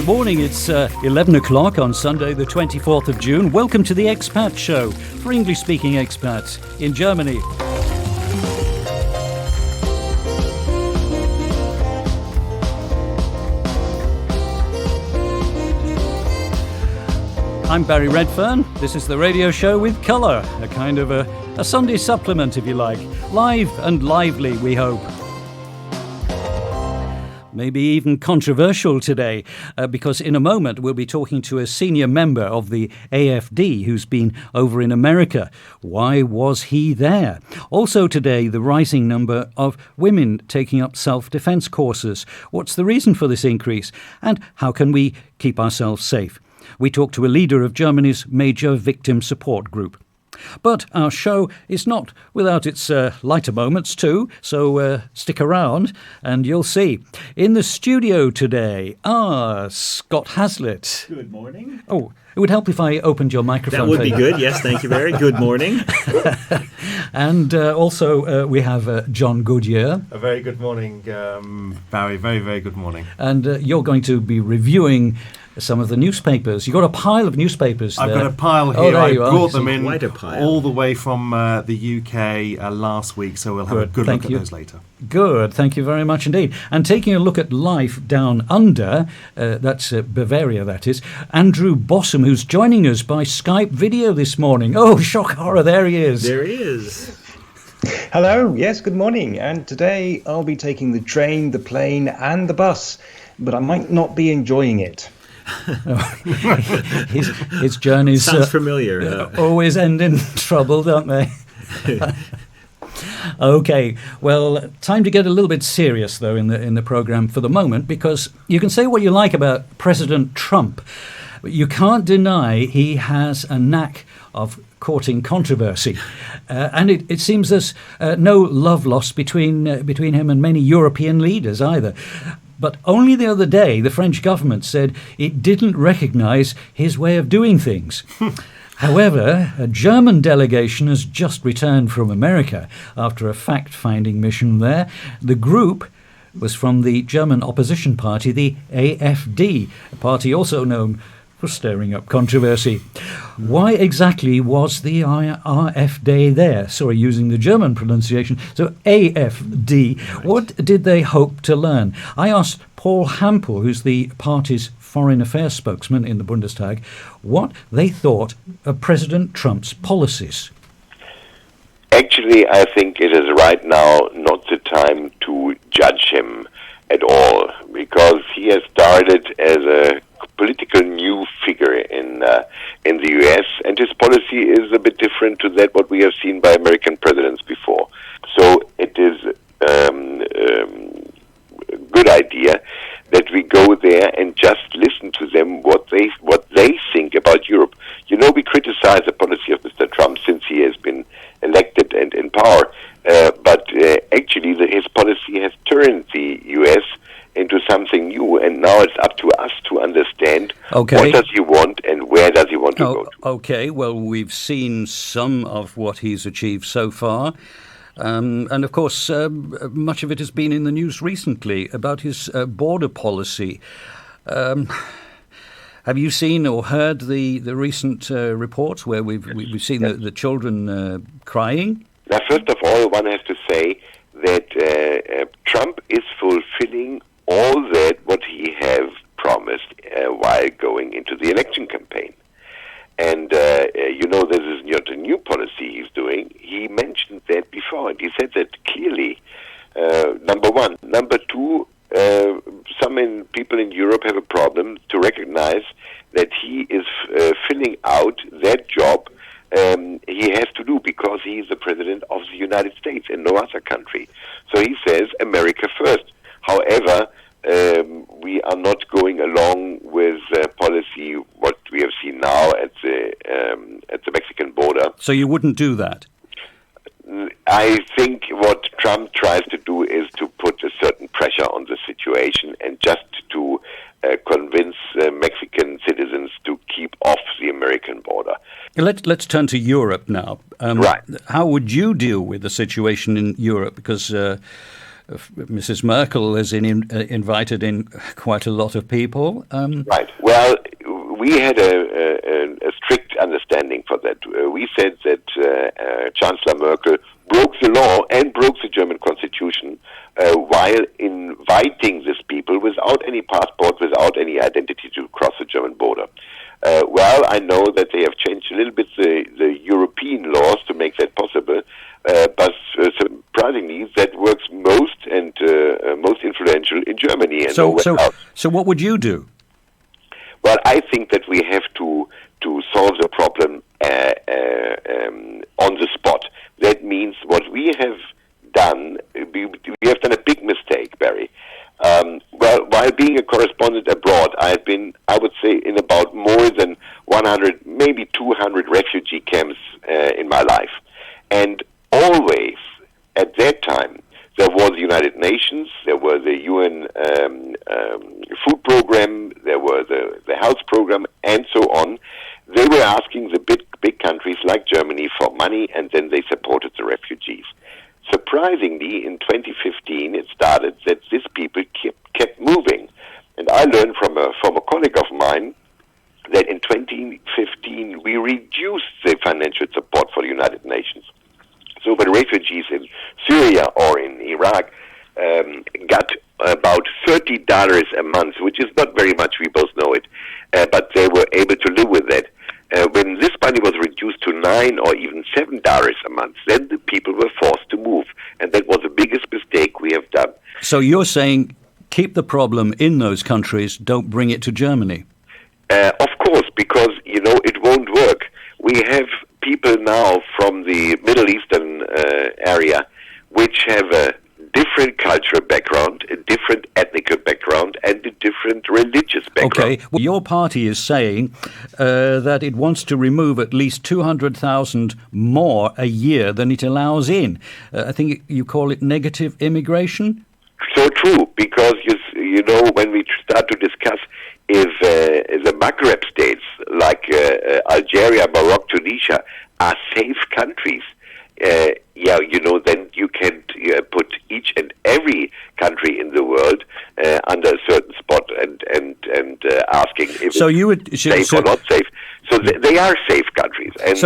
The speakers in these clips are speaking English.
Good morning, it's 11 o'clock on Sunday the 24th of June. Welcome to the Expat Show for English-speaking expats in Germany. I'm Barry Redfern. This is the radio show with colour, a kind of a Sunday supplement, if you like. Live and lively, we hope. Maybe even controversial today, because in a moment we'll be talking to a senior member of the AfD who's been over in America. Why was he there? Also today, the rising number of women taking up self-defence courses. What's the reason for this increase? And how can we keep ourselves safe? We talk to a leader of Germany's major victim support group. But our show is not without its lighter moments too, so stick around and you'll see. In the studio today, Scott Hazlitt. Good morning. Oh, it would help if I opened your microphone. That would be good, yes, thank you, Barry. Good morning. And also we have John Goodyear. A very good morning, Barry. Very, very good morning. And you're going to be reviewing some of the newspapers. You've got a pile of newspapers there. I've got a pile here. There I you are. brought them in Quite a pile. all the way from the UK last week, so we'll have a good look at those later. Good, thank you very much indeed. And taking a look at life down under, that's Bavaria, that is, Andrew Bossum, who's joining us by Skype video this morning. Oh, shock horror, there he is. There he is. Hello, yes, good morning. And today I'll be taking the train, the plane and the bus, but I might not be enjoying it. His journeys Sounds familiar. always end in trouble, don't they? Okay, well, time to get a little bit serious though in the program for the moment, because you can say what you like about President Trump, but you can't deny he has a knack of courting controversy, and it seems there's no love lost between him and many European leaders either. But only the other day, the French government said it didn't recognise his way of doing things. However, a German delegation has just returned from America after a fact-finding mission there. The group was from the German opposition party, the AfD, a party also known for stirring up controversy. Why exactly was the AfD there? Sorry, using the German pronunciation. So AfD, what did they hope to learn? I asked Paul Hampel, who's the party's foreign affairs spokesman in the Bundestag, what they thought of President Trump's policies. Actually, I think it is right now not the time to judge him at all, because he has started as a political new figure in the U.S., and his policy is a bit different to that what we have seen by American presidents before. So it is a good idea that we go there and just listen to them what they think about Europe. You know, we criticize the policy of Mr. Trump since he has been elected and in power, but actually his policy has turned the U.S. into something new, and now it's up to us to understand what does he want and where does he want to go to. Okay, well, we've seen some of what he's achieved so far, and of course much of it has been in the news recently about his border policy. Have you seen or heard the recent reports where we've seen the children crying? Now, first of all, one has to say that Trump is fulfilling all that what he have promised while going into the election campaign. And, you know, this is not a new policy he's doing. He mentioned that before, and he said that clearly, number one. Number two, some people in Europe have a problem to recognize that he is filling out that job he has to do because he is the president of the United States and no other country. So he says America first. However, we are not going along with policy what we have seen now at the Mexican border. So you wouldn't do that? I think what Trump tries to do is to put a certain pressure on the situation and just to convince Mexican citizens to keep off the American border. Let's turn to Europe now. Right. How would you deal with the situation in Europe? Because Mrs. Merkel has invited in quite a lot of people. Right. Well, we had a strict understanding for that. We said that Chancellor Merkel broke the law and broke the German constitution while inviting these people without any passport, without any identity to cross the German border. Well, I know that they have changed a little bit the European laws to make that possible, but surprisingly, that works most and most influential in Germany. And so what would you do? Well, I think that we have to solve the problem on the spot. That means what we have done, we have done a big mistake, Barry. Well, while being a correspondent abroad, I've been, I would say, in about more than 100, maybe 200 refugee camps in my life. And always, at that time, there was the United Nations, there were the UN food program, there were the health program, and so on. They were asking the big countries like Germany for money, and then they supported the refugees. Surprisingly, in 2015, it started that these people kept moving. And I learned from a former colleague of mine that in 2015, we reduced the financial support for the United Nations. So when refugees in Syria or in Iraq got about $30 a month, which is not very much, we both know it, but they were able to live with that. When this money was reduced to $9 or even $7 a month, then the people were forced to move. And that was the biggest mistake we have done. So you're saying keep the problem in those countries, don't bring it to Germany? Of course, because, it won't work. We have people now from the Middle Eastern area which have a different cultural background, a different ethnic background, and a different religious background. Okay, well, your party is saying that it wants to remove at least 200,000 more a year than it allows in. I think you call it negative immigration? So true, because, when we start to discuss if the Maghreb states like Algeria, Morocco, Tunisia are safe countries, then you can put each and every country in the world under a certain spot and asking if it's safe or not safe. So they are safe countries. And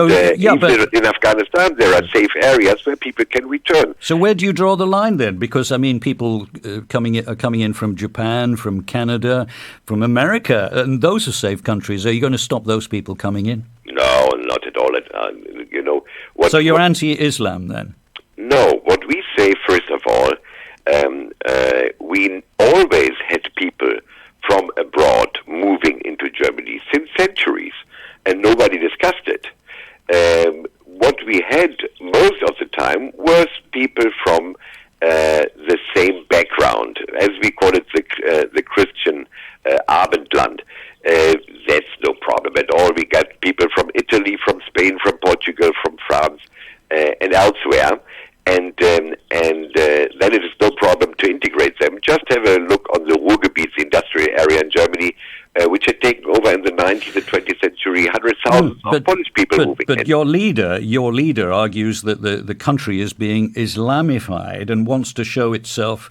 in Afghanistan, there are safe areas where people can return. So where do you draw the line then? Because, people are coming in from Japan, from Canada, from America, and those are safe countries. Are you going to stop those people coming in? No, not at all. So you're anti-Islam then? No. What we say, first of all, we always had people from abroad moving into Germany since centuries, and nobody discussed it. What we had most of the time was people from the same background, as we call it, the Christian Abendland. That's no problem at all. We got people from Italy, from Spain, from Portugal, from France, and elsewhere, and then it is no problem to integrate them. Just have a look on the Ruhrgebiet, the industrial area in Germany, which had taken over in the 19th and 20th century, 100,000 Polish people moving. But your leader argues that the country is being Islamified and wants to show itself.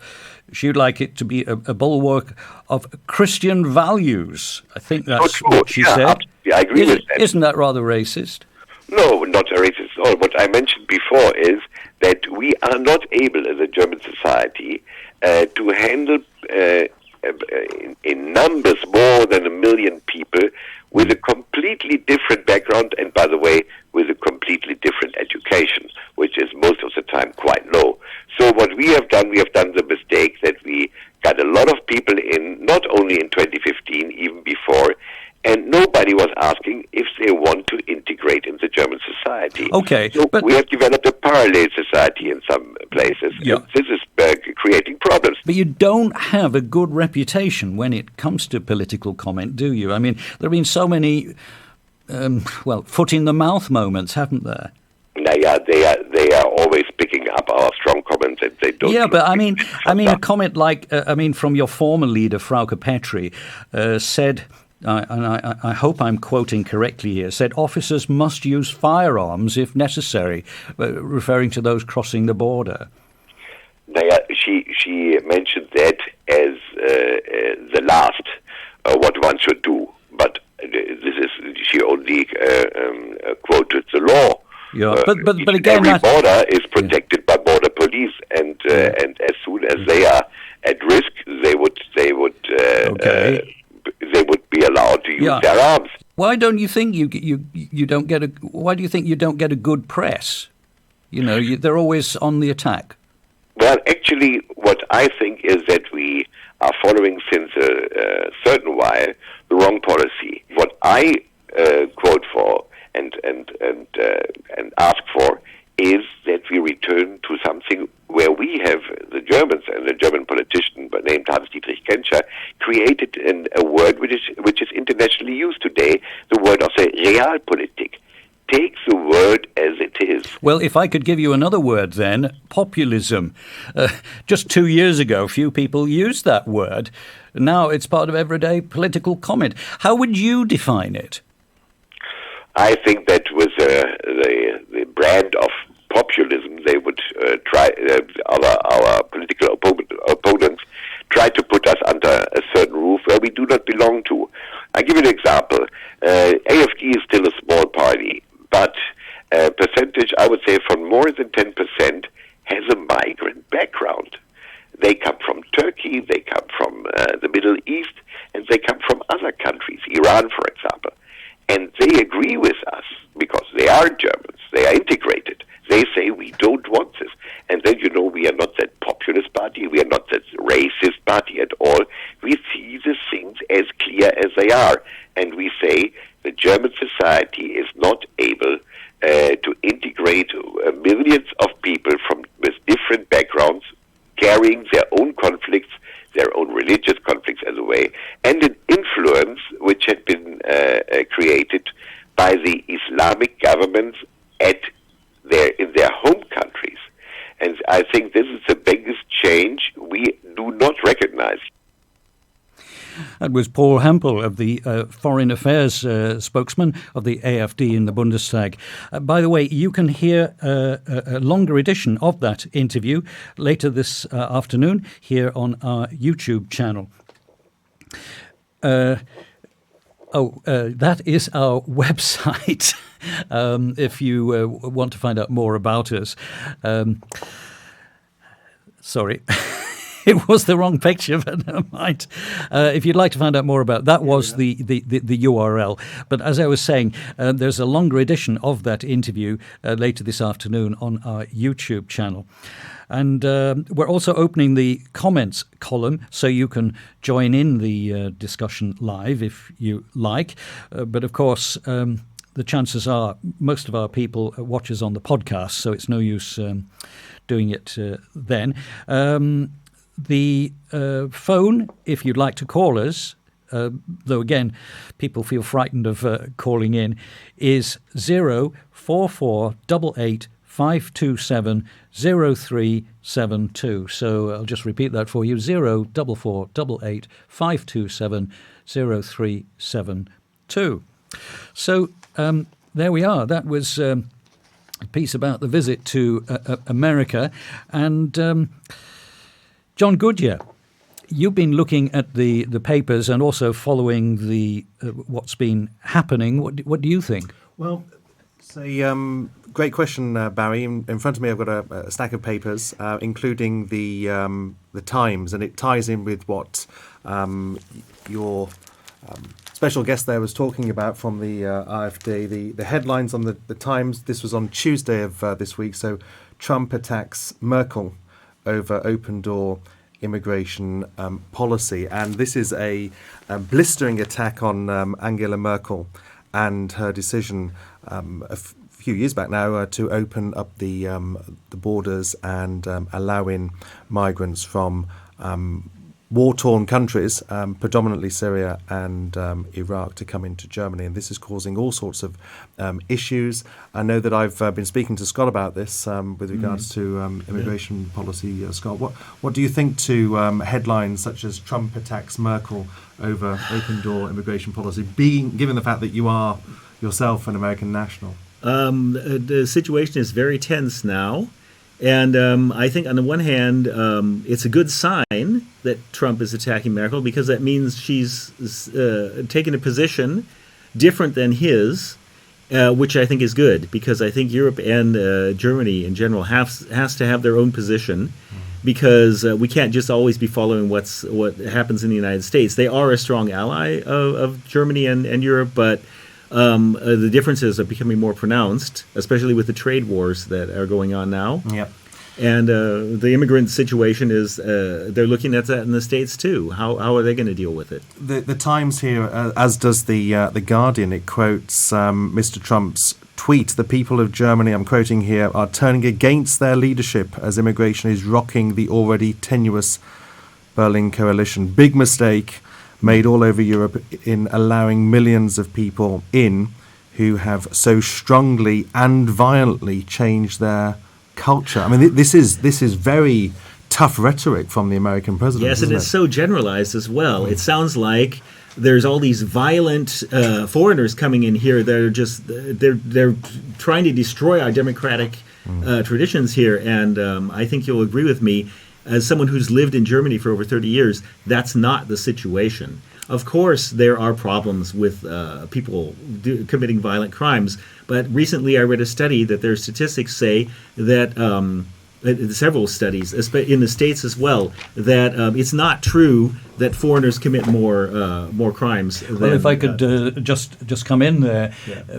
She'd like it to be a bulwark of Christian values. I think that's what she said. I agree with that. Isn't that rather racist? No, not racist at all. What I mentioned before is that we are not able as a German society to handle in numbers more than 1 million people with a completely different background, and by the way, with a completely different education, which is most of the time quite low. So what we have done the mistake that we got a lot of people in, not only in 2015, even before, and nobody was asking if they want to integrate in the German society. Okay, so we have developed a parallel society in some places. Yeah. And this is creating problems. But you don't have a good reputation when it comes to political comment, do you? There have been so many, foot-in-the-mouth moments, haven't there? Yeah, they are always picking up our strong comments, and they don't. Yeah, but a comment like from your former leader, Frauke Petry, said. And I hope I'm quoting correctly here, said officers must use firearms if necessary, referring to those crossing the border. She she mentioned that as the last what one should do, but she only quoted the law. Yeah, but again, every border is protected by border police, and as soon as they are at risk, they would be allowed to use their arms. Why don't you think you don't get a? Why do you think you don't get a good press? You know, they're always on the attack. Well, actually, what I think is that we are following since a certain while the wrong policy. What I quote for and ask for is that we return to something where we have the Germans and the German politician named Hans-Dietrich Genscher created a word which is internationally used today, the word of the Realpolitik. Take the word as it is. Well, if I could give you another word then, populism. Just 2 years ago, few people used that word. Now it's part of everyday political comment. How would you define it? I think that with the brand of populism, they would try, our political opponents try to put us under a certain roof where we do not belong to. I'll give you an example. AfD is still a small party, but percentage, I would say, from more than 10% has a migrant background. They come from Turkey, they come from the Middle East, and they come from other countries, Iran, for example. And they agree with us because they are Germans, they are integrated. They say we don't want this. And then, we are not that populist party, we are not that racist party at all. We see the things as clear as they are. And we say the German society is not able to integrate millions of people with different backgrounds, carrying their own conflicts, their own religious conflicts as a way, and an influence which had been created by the Islamic governments in their home countries. And I think this is the biggest change we do not recognize. That was Paul Hampel, of the Foreign Affairs spokesman of the AfD in the Bundestag. By the way, you can hear a longer edition of that interview later this afternoon here on our YouTube channel. That is our website, if you want to find out more about us. Sorry. It was the wrong picture, but never mind. If you'd like to find out more about that, was the URL. But as I was saying, there's a longer edition of that interview later this afternoon on our YouTube channel. And we're also opening the comments column, so you can join in the discussion live if you like. But of course, the chances are most of our people watch us on the podcast, so it's no use doing it then. The phone, if you'd like to call us, though again, people feel frightened of calling in, is 04488 527 0372. So I'll just repeat that for you, 04488 527 0372. So there we are. That was a piece about the visit to America. And John Goodyear, you've been looking at the papers and also following the what's been happening. What do you think? Well, it's a great question, Barry. In front of me, I've got a stack of papers, including the Times, and it ties in with what your special guest there was talking about from the AfD. The headlines on the Times. This was on Tuesday of this week. So, Trump attacks Merkel over open-door immigration policy. And this is a blistering attack on Angela Merkel and her decision a few years back now to open up the borders and allow in migrants from war-torn countries, predominantly Syria and Iraq, to come into Germany. And this is causing all sorts of issues. I know that I've been speaking to Scott about this with regards to immigration policy. Scott, what do you think to headlines such as Trump attacks Merkel over open-door immigration policy, given the fact that you are yourself an American national? The situation is very tense now. And I think on the one hand, it's a good sign that Trump is attacking Merkel because that means she's taken a position different than his, which I think is good because I think Europe and Germany in general has to have their own position because we can't just always be following what happens in the United States. They are a strong ally of Germany and Europe, but the differences are becoming more pronounced, especially with the trade wars that are going on now. Yep. And the immigrant situation is they're looking at that in the States too. How are they going to deal with it? The Times here, as does the Guardian, it quotes Mr. Trump's tweet. The people of Germany, I'm quoting here, are turning against their leadership as immigration is rocking the already tenuous Berlin coalition. Big mistake made all over Europe in allowing millions of people in who have so strongly and violently changed their culture. I mean, this is very tough rhetoric from the American president. Yes, and it's so generalized as well. It sounds like there's all these violent foreigners coming in here that are just they're trying to destroy our democratic traditions here. And I think you'll agree with me, as someone who's lived in Germany for over 30 years, that's not the situation. Of course, there are problems with people committing violent crimes, but recently I read a study that their statistics say that several studies in the States as well, that it's not true that foreigners commit more crimes. Well, if I could just come in there,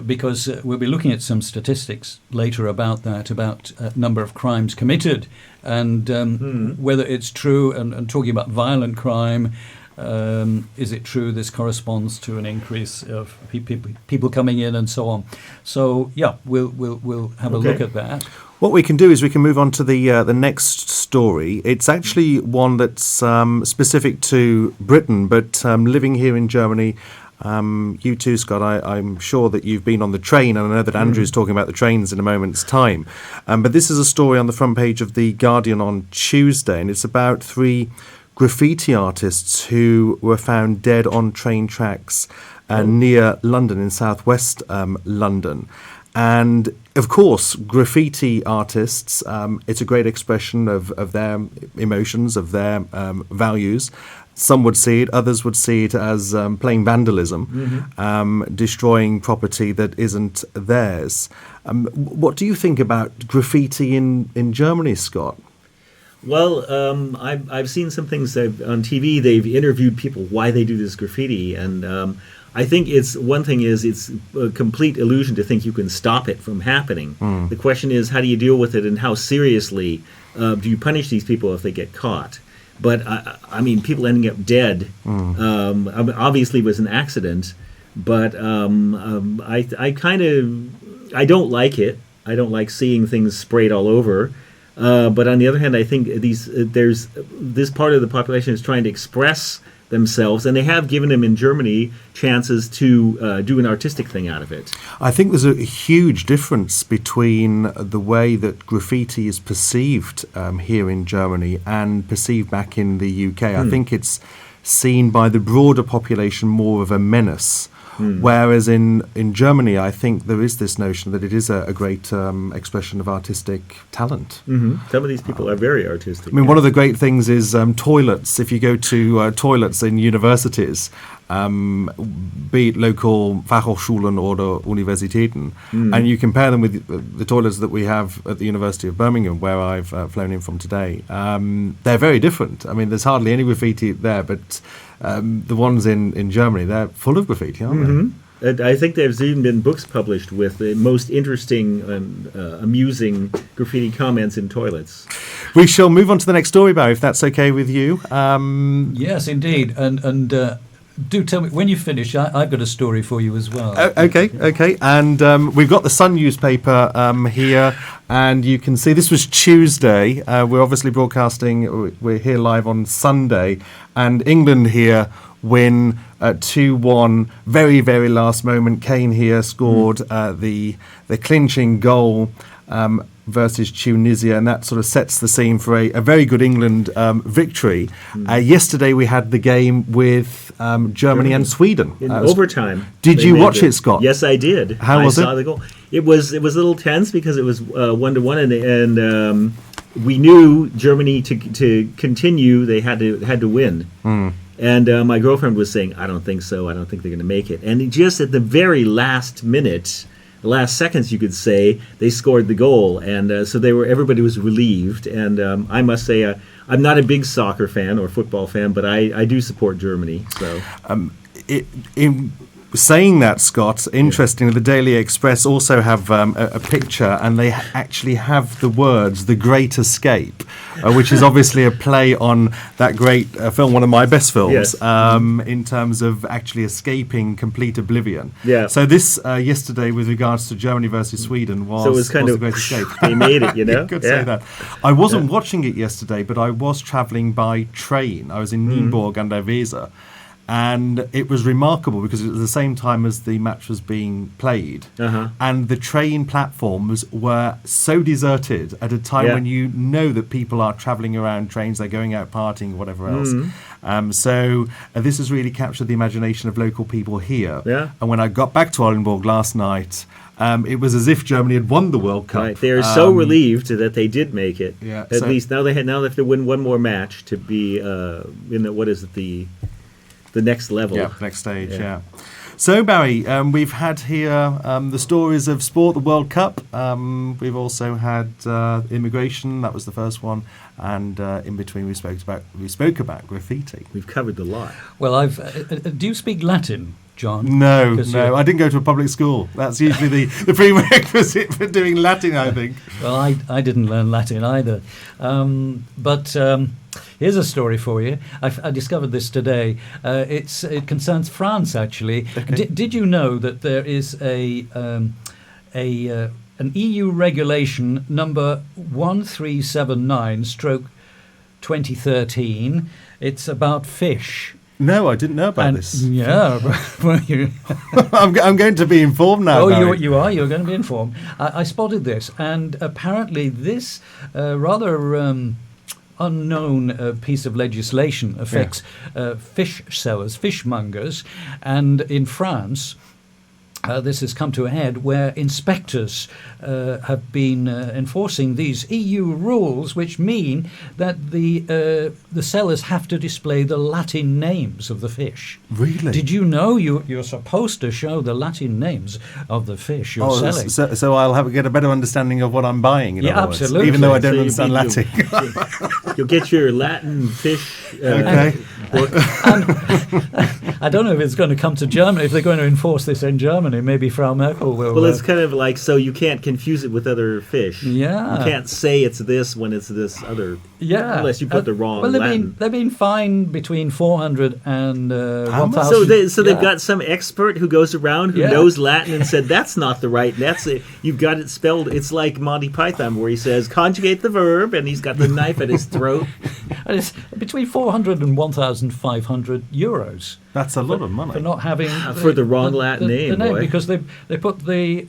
because we'll be looking at some statistics later about that, about number of crimes committed, and whether it's true, and talking about violent crime, is it true this corresponds to an increase of people coming in and so on? So, yeah, we'll have a look at that. What we can do is we can move on to the next story. It's actually one that's specific to Britain, but living here in Germany, you too, Scott, I'm sure that you've been on the train, and I know that Andrew's talking about the trains in a moment's time. But this is a story on the front page of The Guardian on Tuesday, and it's about 3 graffiti artists who were found dead on train tracks near London, in southwest London. And of course, graffiti artists, it's a great expression of their emotions, of their values. Some would see it, others would see it as plain vandalism, destroying property that isn't theirs. What do you think about graffiti in Germany, Scott? Well, I've seen some things on TV. They've interviewed people why they do this graffiti, and I think it's a complete illusion to think you can stop it from happening. The question is, how do you deal with it, and how seriously do you punish these people if they get caught? But I mean, people ending up dead obviously was an accident. But I don't like it. I don't like seeing things sprayed all over. But on the other hand, I think there's this part of the population is trying to express themselves, and they have given them in Germany chances to do an artistic thing out of it. I think there's a huge difference between the way that graffiti is perceived here in Germany and perceived back in the UK. I think it's seen by the broader population more of a menace. Whereas in Germany, I think there is this notion that it is a great expression of artistic talent. Some of these people are very artistic. I mean, one of the great things is toilets. If you go to toilets in universities, be it local Fachhochschulen or Universitäten, and you compare them with the toilets that we have at the University of Birmingham, where I've flown in from today, they're very different. I mean, there's hardly any graffiti there, but the ones in Germany, they're full of graffiti, aren't they? I think there's even been books published with the most interesting and amusing graffiti comments in toilets. We shall move on to the next story, Barry, if that's okay with you. Yes, indeed. And do tell me, when you finish, I've got a story for you as well. Okay. And we've got the Sun newspaper here, and you can see this was Tuesday. We're obviously broadcasting, we're here live on Sunday, and England here win 2-1. Very, very last moment. Kane here scored the clinching goal versus Tunisia, and that sort of sets the scene for a very good England victory. Yesterday we had the game with Germany and Sweden. In overtime. Did you watch it, Scott? Yes, I did. How was it? I saw the goal. It was a little tense because it was 1-1, and we knew Germany to continue, they had to win. And my girlfriend was saying, I don't think so. I don't think they're going to make it. And just at the very last minute, the last seconds, you could say, they scored the goal, and so everybody was relieved. And I must say, I'm not a big soccer fan or football fan, but I do support Germany. So, in saying that, Scott, interestingly, the Daily Express also have a picture, and they actually have the words "The Great Escape," which is obviously a play on that great film, one of my best films, Yes. in terms of actually escaping complete oblivion. Yeah. So this yesterday, with regards to Germany versus Sweden, was, so it was kind The of Great Escape. they made it, you know. You could say that. I wasn't watching it yesterday, but I was travelling by train. I was in Nienburg and Weser. And it was remarkable because it was the same time as the match was being played. And the train platforms were so deserted at a time when you know that people are travelling around trains, they're going out partying, whatever else. So this has really captured the imagination of local people here. Yeah. And when I got back to Oldenburg last night, it was as if Germany had won the World Cup. Right. They are so relieved that they did make it. Yeah, At so- least now they have to win one more match to be in the, what is it, the next level. Yeah, next stage, yeah. So, Barry, we've had here the stories of sport, the World Cup. We've also had immigration, that was the first one. And in between, we spoke about graffiti. We've covered the lot. Well, do you speak Latin, John? No, 'Cause I didn't go to a public school. That's usually the prerequisite for doing Latin, I think. Well, I didn't learn Latin either. But here's a story for you. I discovered this today. It concerns France, actually. Okay. Did you know that there is an EU regulation number 1379/2013? It's about fish. No, I didn't know about this. Yeah, well, you. I'm going to be informed now. Oh, Barry. you are. You're going to be informed. I spotted this, and apparently this rather unknown piece of legislation affects fish sellers, fishmongers, and in France. This has come to a head where inspectors have been enforcing these EU rules, which mean that the sellers have to display the Latin names of the fish. Really? Did you know you're supposed to show the Latin names of the fish you're selling? So I'll get a better understanding of what I'm buying. In other words, absolutely. even though I don't So understand Latin. You'll get your Latin fish Okay. book. I don't know if it's going to come to Germany, if they're going to enforce this in Germany. Maybe Frau Merkel will. Well, it's kind of like, so you can't confuse it with other fish. Yeah. You can't say it's this when it's this other. Yeah, Unless you put the wrong Well, Latin. they've been fined between 400 and 1,000. So they've got some expert who goes around who knows Latin and said that's not the right. That's it. You've got it spelled. It's like Monty Python where he says conjugate the verb and he's got the knife at his throat. And it's between 400 and 1,500 euros. That's a lot of money. For not having For the wrong Latin name, the name, boy. because they put they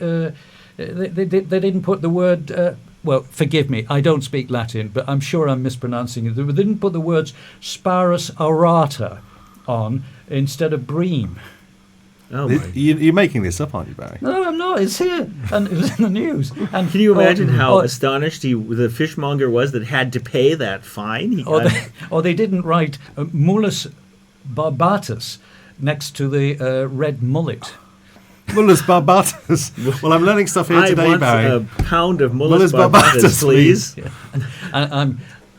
didn't put the word. Well, forgive me, I don't speak Latin, but I'm sure I'm mispronouncing it. They didn't put the words sparus aurata on instead of bream. Oh my. You're making this up, aren't you, Barry? No, I'm not. It's here, and it was in the news. And Can you imagine how astonished the fishmonger was that had to pay that fine? Or they didn't write Mulus barbatus next to the red mullet. Mulus barbatus. Well, I'm learning stuff here I today, want Barry. a pound of Mulus Mulus barbatus, barbatus, please. Yeah.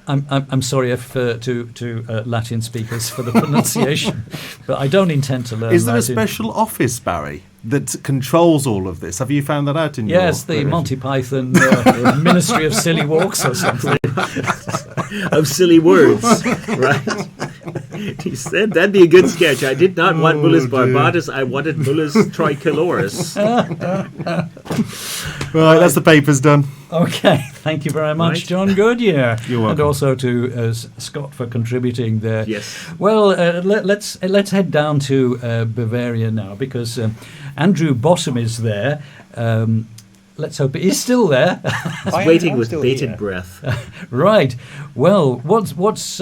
I'm sorry if to Latin speakers for the pronunciation, but I don't intend to learn. Is there a Latin. special office, Barry, that controls all of this? Have you found that out in your... Yes, the Monty Python Ministry of Silly Walks or something. Of silly words, right? He said that'd be a good sketch. I did not want Mulus dear. barbatus. I wanted Mulus tricolorus. Right, that's the papers done. Okay, thank you very much, Right. John Goodyear. You're welcome. And also to Scott for contributing there. Yes. Well, let's head down to Bavaria now, because Andrew Bottom is there. Let's hope he's still there. Waiting I'm with still bated here. breath. Right. Well, what's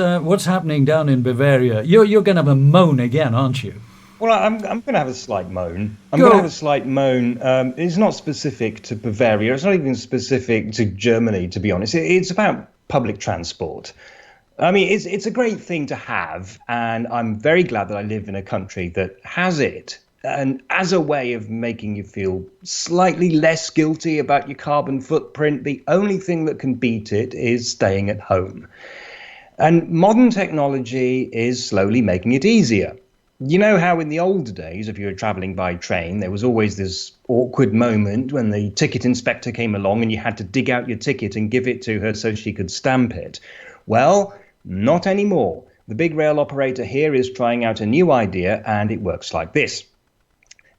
happening down in Bavaria? You're going to have a moan again, aren't you? Well, I'm going to have a slight moan. I'm Go. going to have a slight moan. It's not specific to Bavaria. It's not even specific to Germany, to be honest. It's about public transport. I mean, it's a great thing to have, and I'm very glad that I live in a country that has it. And as a way of making you feel slightly less guilty about your carbon footprint, the only thing that can beat it is staying at home. And modern technology is slowly making it easier. You know how in the old days, if you were traveling by train, there was always this awkward moment when the ticket inspector came along and you had to dig out your ticket and give it to her so she could stamp it. Well, not anymore. The big rail operator here is trying out a new idea, and it works like this.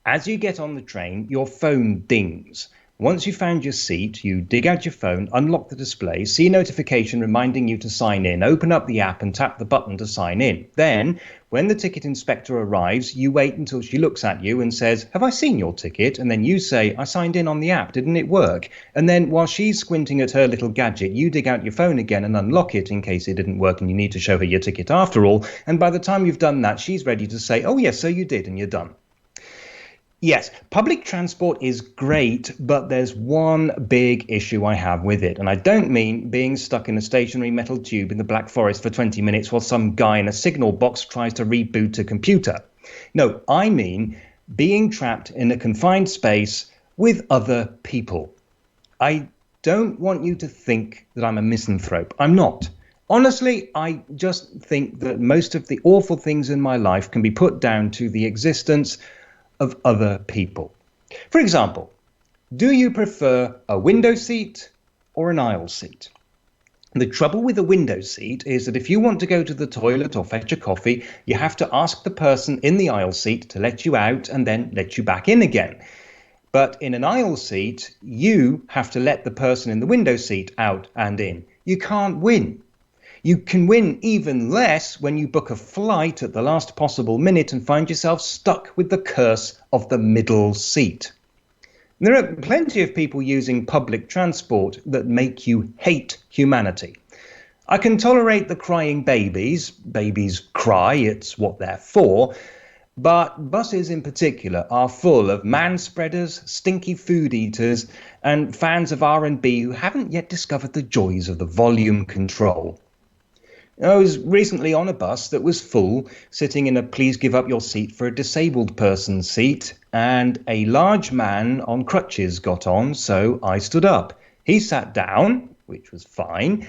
As you get on the train, your phone dings. Once you've found your seat, you dig out your phone, unlock the display, see a notification reminding you to sign in, open up the app and tap the button to sign in. Then, when the ticket inspector arrives, you wait until she looks at you and says, "Have I seen your ticket?" And then you say, "I signed in on the app, didn't it work?" And then while she's squinting at her little gadget, you dig out your phone again and unlock it in case it didn't work and you need to show her your ticket after all. And by the time you've done that, she's ready to say, "Oh yes, so you did," and you're done. Yes, public transport is great, but there's one big issue I have with it. And I don't mean being stuck in a stationary metal tube in the Black Forest for 20 minutes while some guy in a signal box tries to reboot a computer. No, I mean being trapped in a confined space with other people. I don't want you to think that I'm a misanthrope. I'm not. Honestly, I just think that most of the awful things in my life can be put down to the existence of other people. For example, do you prefer a window seat or an aisle seat? The trouble with a window seat is that if you want to go to the toilet or fetch a coffee, you have to ask the person in the aisle seat to let you out and then let you back in again. But in an aisle seat, you have to let the person in the window seat out and in. You can't win. You can win even less when you book a flight at the last possible minute and find yourself stuck with the curse of the middle seat. There are plenty of people using public transport that make you hate humanity. I can tolerate the crying babies. Babies cry, it's what they're for. But buses in particular are full of manspreaders, stinky food eaters, and fans of R&B who haven't yet discovered the joys of the volume control. I was recently on a bus that was full, sitting in a please give up your seat for a disabled person's seat, and a large man on crutches got on, so I stood up. He sat down, which was fine,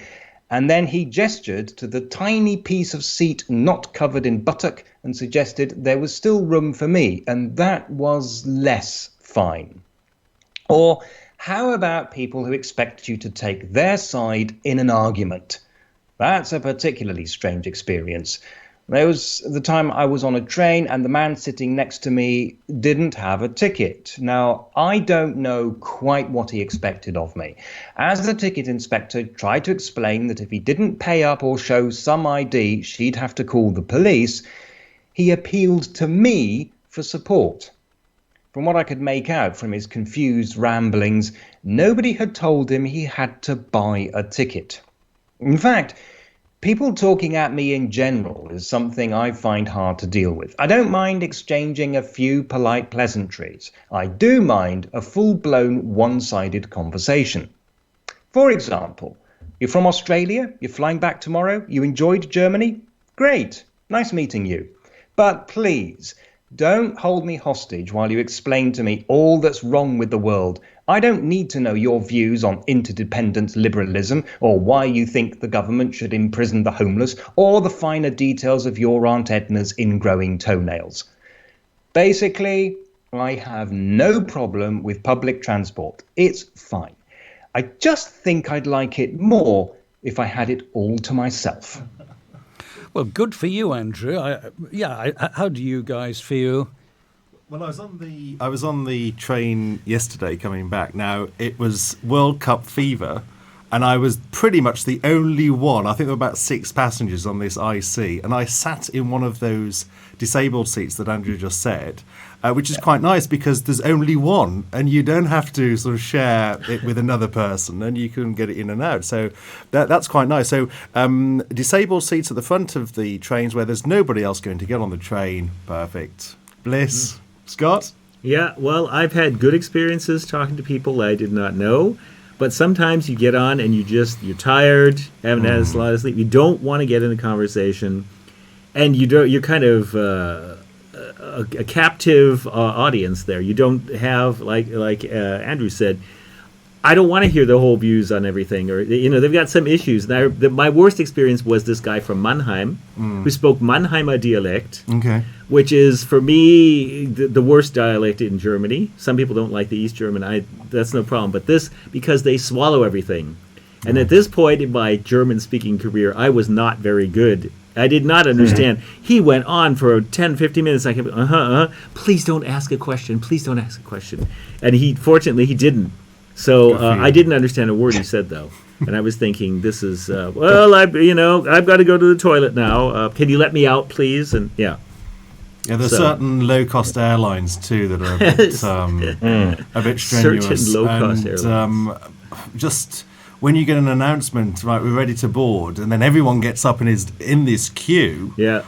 and then he gestured to the tiny piece of seat not covered in buttock and suggested there was still room for me, and that was less fine. Or how about people who expect you to take their side in an argument? That's a particularly strange experience. There was the time I was on a train and the man sitting next to me didn't have a ticket. Now, I don't know quite what he expected of me. As the ticket inspector tried to explain that if he didn't pay up or show some ID, she'd have to call the police, he appealed to me for support. From what I could make out from his confused ramblings, nobody had told him he had to buy a ticket. In fact, people talking at me in general is something I find hard to deal with. I don't mind exchanging a few polite pleasantries. I do mind a full-blown one-sided conversation. For example, you're from Australia, you're flying back tomorrow, you enjoyed Germany? Great, nice meeting you. But please, don't hold me hostage while you explain to me all that's wrong with the world. I don't need to know your views on interdependent liberalism, or why you think the government should imprison the homeless, or the finer details of your Aunt Edna's ingrowing toenails. Basically, I have no problem with public transport. It's fine. I just think I'd like it more if I had it all to myself. Well, good for you, Andrew. How do you guys feel? Well, I was on the train yesterday coming back. Now, it was World Cup fever, and I was pretty much the only one. I think there were about 6 passengers on this IC, and I sat in one of those disabled seats that Andrew just said, which is quite nice because there's only one, and you don't have to sort of share it with another person, and you can get it in and out. So that's quite nice. So disabled seats at the front of the trains where there's nobody else going to get on the train. Perfect. Bliss. Scott? Yeah, well, I've had good experiences talking to people I did not know, But sometimes you get on and you're tired, haven't had a lot of sleep. You don't want to get in a conversation, and you're kind of a captive audience there. You don't have like Andrew said. I don't want to hear the whole views on everything, or they've got some issues. My worst experience was this guy from Mannheim who spoke Mannheimer dialect, which is for me the worst dialect in Germany. Some people don't like the East German. That's no problem, but this because they swallow everything. And at this point in my German-speaking career, I was not very good. I did not understand. He went on for 10, 15 minutes. I kept, please don't ask a question. Please don't ask a question. And fortunately, he didn't. So I didn't understand a word he said, though. And I was thinking, this is, I've got to go to the toilet now. Can you let me out, please? And Yeah, there's certain low-cost airlines, too, that are a bit strenuous. Certain low-cost airlines. Just when you get an announcement, right, we're ready to board, and then everyone gets up and is in this queue. Yeah.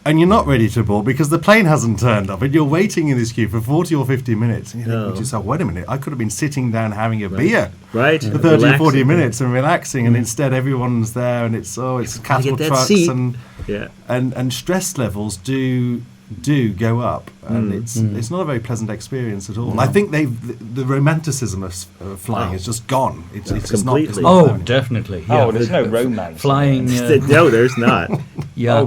And you're not ready to board because the plane hasn't turned up, and you're waiting in this queue for 40 or 50 minutes. And you think to yourself, wait a minute, I could have been sitting down having a beer for 30 or 40 minutes and relaxing, and instead everyone's there, and it's cattle trucks and stress levels do go up, and it's not a very pleasant experience at all. And I think the romanticism of flying is just gone. It's completely. Definitely. Yeah. Oh, there's no romance. Flying. No, there's not. Yeah,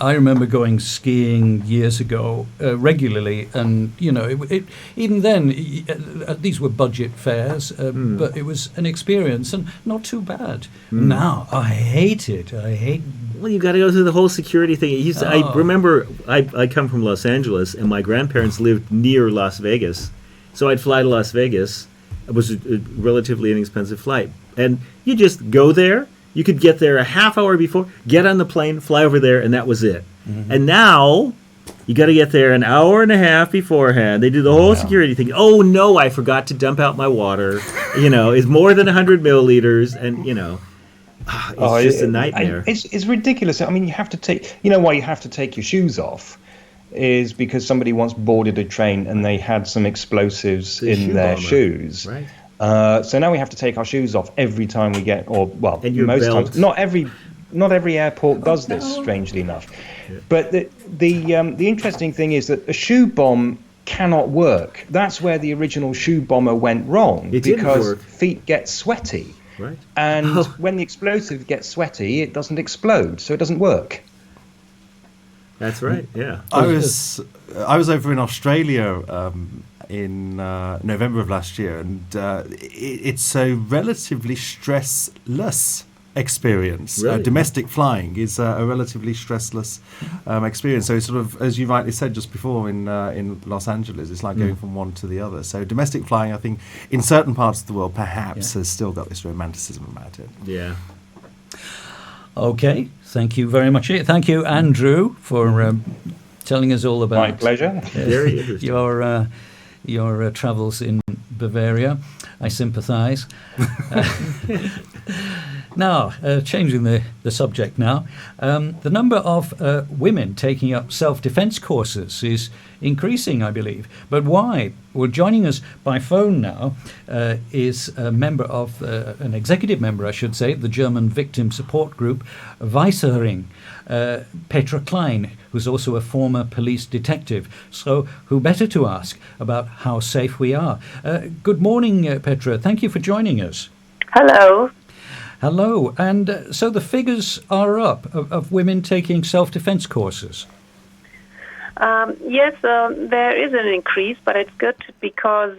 I remember going skiing years ago regularly, and even then these were budget fares, but it was an experience and not too bad. Now I hate it. Well, you got to go through the whole security thing. I remember I come from Los Angeles, and my grandparents lived near Las Vegas, so I'd fly to Las Vegas. It was a relatively inexpensive flight, and you just go there. You could get there a half hour before, get on the plane, fly over there, and that was it. And now you got to get there an hour and a half beforehand. They do the whole security thing. Oh no, I forgot to dump out my water. It's more than 100 milliliters, and it's just a nightmare. It's ridiculous. I mean, you have to take. You know why you have to take your shoes off? Is because somebody once boarded a train and they had some explosives in their shoes. Right. So now we have to take our shoes off every time we get, and most belt. Times. Not every airport does this, strangely enough. Yeah. But the interesting thing is that a shoe bomb cannot work. That's where the original shoe bomber went wrong, because feet get sweaty. Right. And when the explosive gets sweaty, it doesn't explode, so it doesn't work. That's right. Yeah. I was over in Australia in November of last year, and it's a relatively stressless experience. Really? Domestic flying is a relatively stressless experience. So it's sort of, as you rightly said just before, in Los Angeles, it's like going from one to the other. So domestic flying, I think, in certain parts of the world, perhaps has still got this romanticism about it. Yeah. Okay, thank you very much. Thank you, Andrew, for telling us all about. My pleasure. Very interesting. Your travels in Bavaria. I sympathise. Now, changing the subject now, the number of women taking up self-defence courses is increasing, I believe. But why? Well, joining us by phone now is a member of, an executive member, I should say, the German victim support group, Weißering, Petra Klein, who's also a former police detective. So who better to ask about how safe we are? Good morning, Petra. Thank you for joining us. Hello. Hello. And so the figures are up of women taking self-defense courses. Yes, there is an increase, but it's good because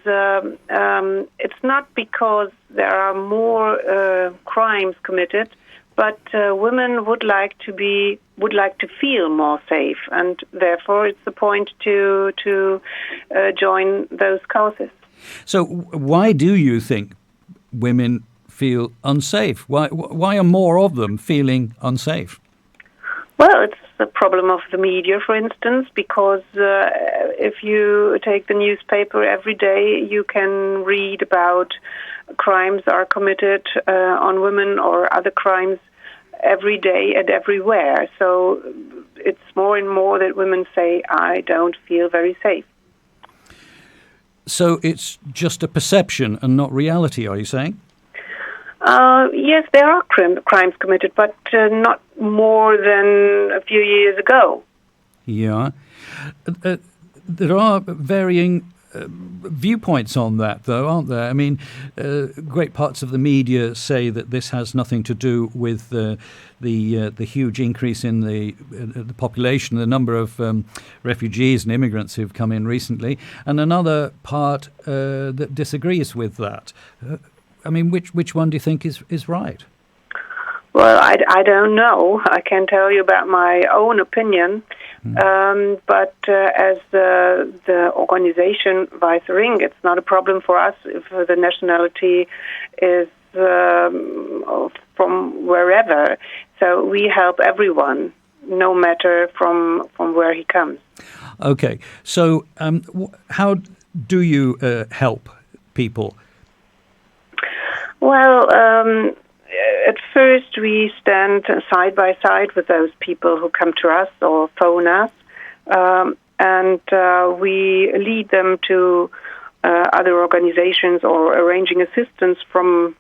it's not because there are more crimes committed, but women would like to feel more safe, and therefore it's the point to join those courses. So why do you think women feel unsafe? Why are more of them feeling unsafe? Well, it's the problem of the media, for instance, because if you take the newspaper every day, you can read about crimes are committed on women or other crimes every day and everywhere. So it's more and more that women say, I don't feel very safe. So it's just a perception and not reality, are you saying? Yes, there are crimes committed, but not more than a few years ago. Yeah. There are varying viewpoints on that, though, aren't there? I mean, great parts of the media say that this has nothing to do with the huge increase in the population, the number of refugees and immigrants who've come in recently, and another part that disagrees with that. I mean, which one do you think is right? Well, I don't know. I can tell you about my own opinion. But as the organization Weiße Ring, it's not a problem for us if the nationality is from wherever. So we help everyone, no matter from where he comes. Okay. So how do you help people? Well, at first we stand side by side with those people who come to us or phone us, and we lead them to other organizations or arranging assistance from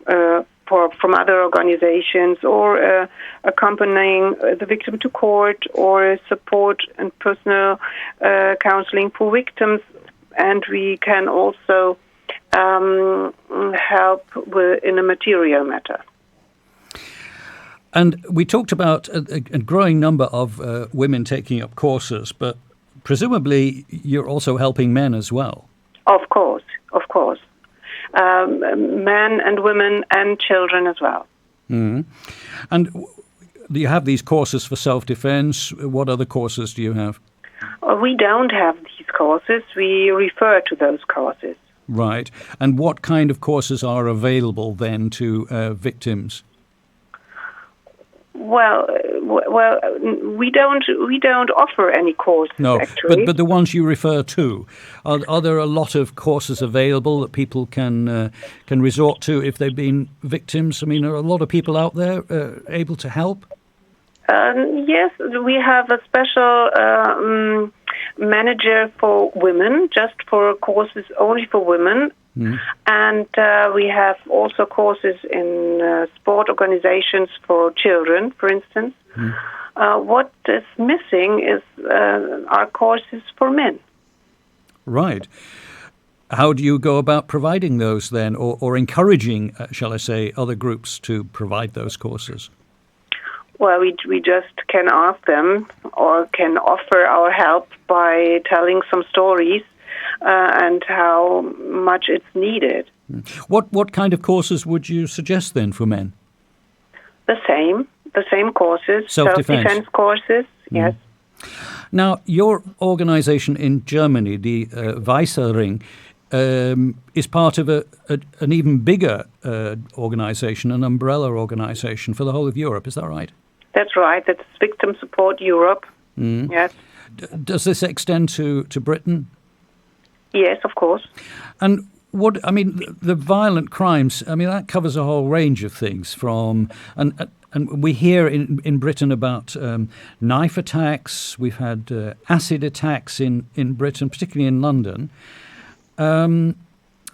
other organizations, or accompanying the victim to court, or support and personal counseling for victims. And we can also help in a material matter. And we talked about a growing number of women taking up courses, but presumably you're also helping men as well. Of course. Men and women and children as well. Mm-hmm. And you have these courses for self-defense. What other courses do you have? We don't have these courses. We refer to those courses. Right. And what kind of courses are available then to victims? Well, we don't offer any courses. No, actually. but the ones you refer to, are there a lot of courses available that people can resort to if they've been victims? I mean, are a lot of people out there able to help? Yes, we have a special manager for women, just for courses only for women. And we have also courses in sport organizations for children, for instance. What is missing is our courses for men. Right. How do you go about providing those then, or encouraging, shall I say, other groups to provide those courses? Well, we just can ask them or can offer our help by telling some stories and how much it's needed. What kind of courses would you suggest then for men? The same courses. Self-defense courses, yes. Now, your organization in Germany, the Weiße Ring, is part of an even bigger organization, an umbrella organization for the whole of Europe. Is that right? That's right. That's Victim Support Europe. Yes. Does this extend to Britain? Yes, of course. And the violent crimes, that covers a whole range of things from, and we hear in Britain about knife attacks. We've had acid attacks in Britain, particularly in London.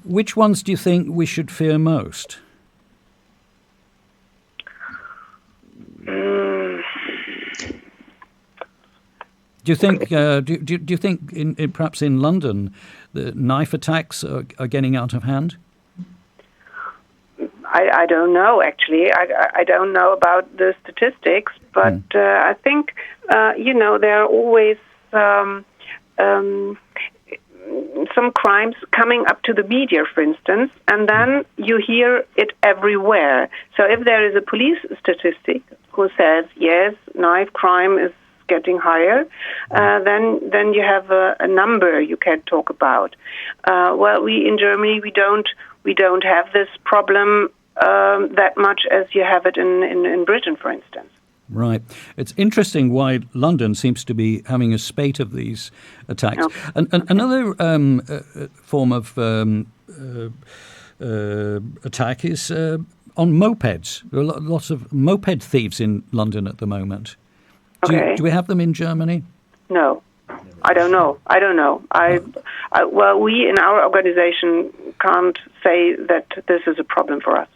Which ones do you think we should fear most? Do you think? Do you think in perhaps in London, the knife attacks are getting out of hand? I don't know. Actually, I don't know about the statistics, but I think there are always some crimes coming up to the media, for instance, and then you hear it everywhere. So if there is a police statistic who says yes, knife crime is getting higher, then you have a number you can talk about. Well, we in Germany we don't have this problem that much as you have it in Britain, for instance. Right. It's interesting why London seems to be having a spate of these attacks. Okay. And another form of attack is on mopeds. There are lots of moped thieves in London at the moment. Do we have them in Germany? No. I don't know. Well, we in our organization can't say that this is a problem for us.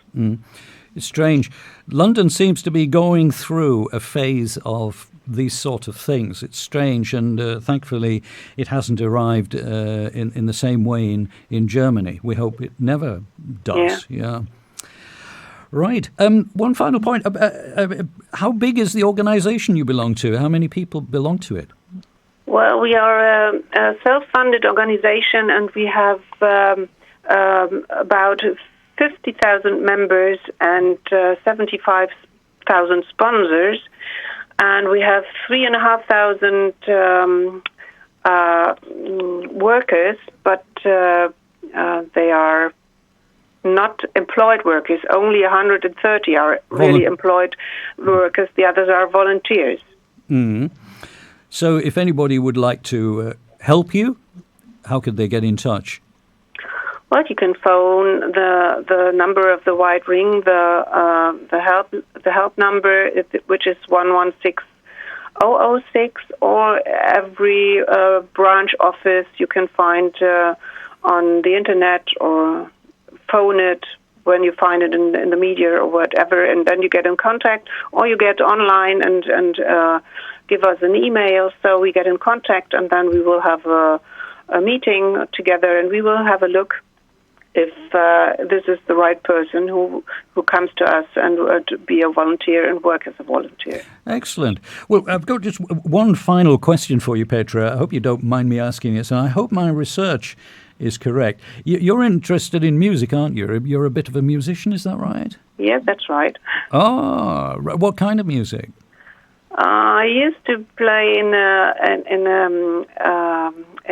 It's strange. London seems to be going through a phase of these sort of things. It's strange, and thankfully it hasn't arrived in the same way in Germany. We hope it never does. Yeah. Right. One final point. How big is the organisation you belong to? How many people belong to it? Well, we are a self-funded organization, and we have about 50,000 members and 75,000 sponsors, and we have 3,500 workers, but they are not employed workers. Only 130 are really employed workers. The others are volunteers. Mm. So if anybody would like to help you, how could they get in touch? Well, you can phone the number of the White Ring, the help number, which is 116006, or every branch office you can find on the internet, or phone it when you find it in the media or whatever, and then you get in contact, or you get online and give us an email, so we get in contact, and then we will have a meeting together, and we will have a look if this is the right person who comes to us and to be a volunteer and work as a volunteer. Excellent. Well, I've got just one final question for you, Petra. I hope you don't mind me asking this, and I hope my research is correct. You're interested in music, aren't you? You're a bit of a musician, is that right? Yes, that's right. Oh, what kind of music? I used to play in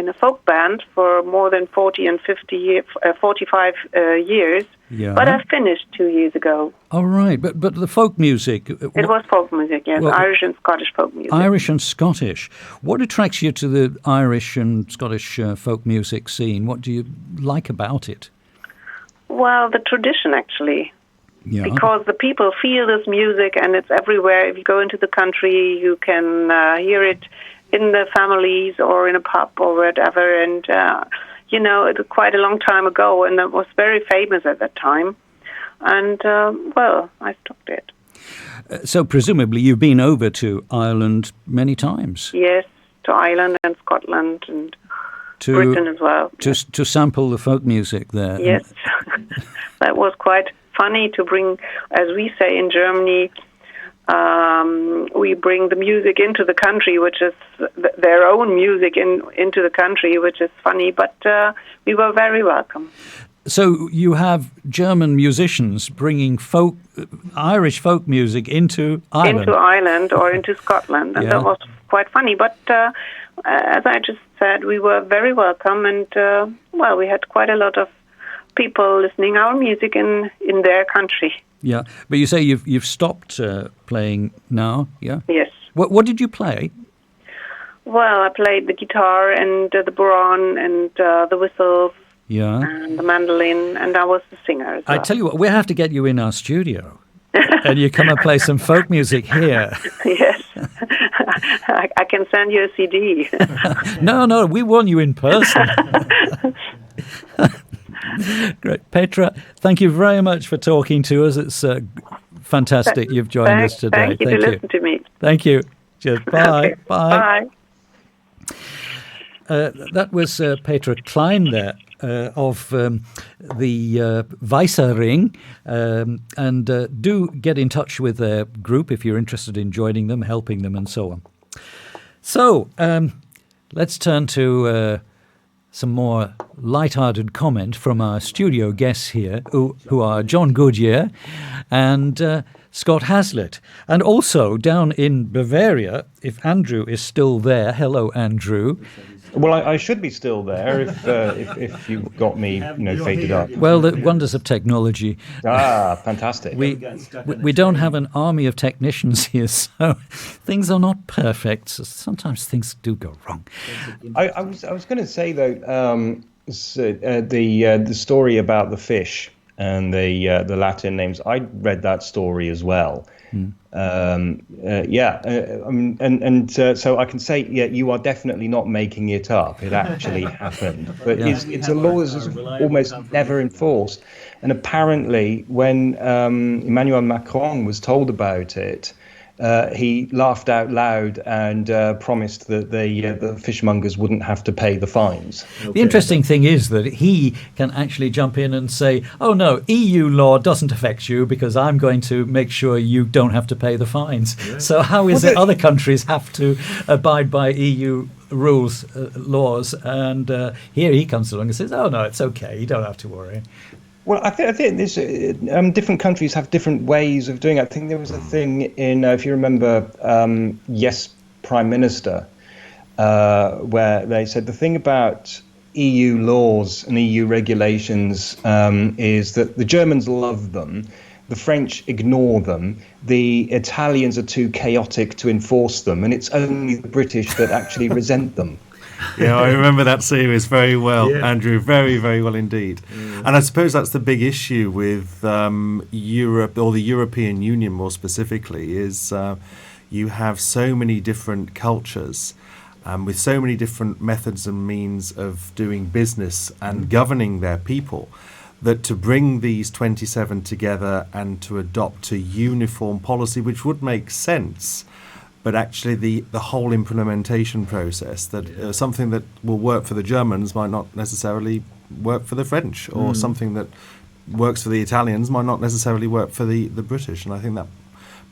a folk band for more than 45 years. Yeah. But I finished 2 years ago. Oh, right. But the folk music... It was folk music, yes. Well, Irish and Scottish folk music. Irish and Scottish. What attracts you to the Irish and Scottish folk music scene? What do you like about it? Well, the tradition, actually. Yeah. Because the people feel this music, and it's everywhere. If you go into the country, you can hear it in the families or in a pub or whatever. And, it was quite a long time ago, and it was very famous at that time. And, I stopped it. So presumably you've been over to Ireland many times? Yes, to Ireland and Scotland and Britain as well. To sample the folk music there? Yes. That was quite funny to bring, as we say in Germany, we bring the music into the country, which is their own music into the country, which is funny, but we were very welcome. So you have German musicians bringing Irish folk music into Ireland? Into Ireland or into Scotland, and that was quite funny. But as I just said, we were very welcome, and we had quite a lot of people listening our music in their country. Yeah, but you say you've stopped playing now, yeah? Yes. What did you play? Well, I played the guitar and the bodhrán and the whistle, and the mandolin, and I was the singer as well. I tell you what, we have to get you in our studio, and you come and play some folk music here. Yes, I can send you a CD. No, we want you in person. Great. Petra, thank you very much for talking to us. It's fantastic you've joined us today. Thank you to listen to me. Thank you. Cheers. Bye. Okay. Bye. That was Petra Klein there of the Weißer Ring. And do get in touch with their group if you're interested in joining them, helping them and so on. So let's turn to... some more light-hearted comment from our studio guests here, who are John Goodyear and Scott Hazlitt. And also down in Bavaria, if Andrew is still there. Hello, Andrew. Well, I should be still there if you've got me, faded up. Well, the wonders of technology. Ah, fantastic. We don't have an army of technicians here, so things are not perfect. So sometimes things do go wrong. I was going to say though, the story about the fish. and the Latin names. I read that story as well. So I can say, you are definitely not making it up. It actually happened, but it's a law that's almost never enforced. And apparently, when Emmanuel Macron was told about it, he laughed out loud and promised that the fishmongers wouldn't have to pay the fines. Okay. The interesting thing is that he can actually jump in and say, oh no, EU law doesn't affect you because I'm going to make sure you don't have to pay the fines. Right. So how is it other countries have to abide by EU rules, laws, and here he comes along and says, oh no, it's okay, you don't have to worry. Well, I think this, different countries have different ways of doing it. I think there was a thing in, if you remember, Yes, Prime Minister, where they said the thing about EU laws and EU regulations is that the Germans love them, the French ignore them, the Italians are too chaotic to enforce them, and it's only the British that actually resent them. Yeah, I remember that series very well, Andrew, very, very well indeed. And I suppose that's the big issue with Europe, or the European Union more specifically, is you have so many different cultures with so many different methods and means of doing business and governing their people, that to bring these 27 together and to adopt a uniform policy, which would make sense, but actually the whole implementation process, that something that will work for the Germans might not necessarily work for the French, or something that works for the Italians might not necessarily work for the British. And I think that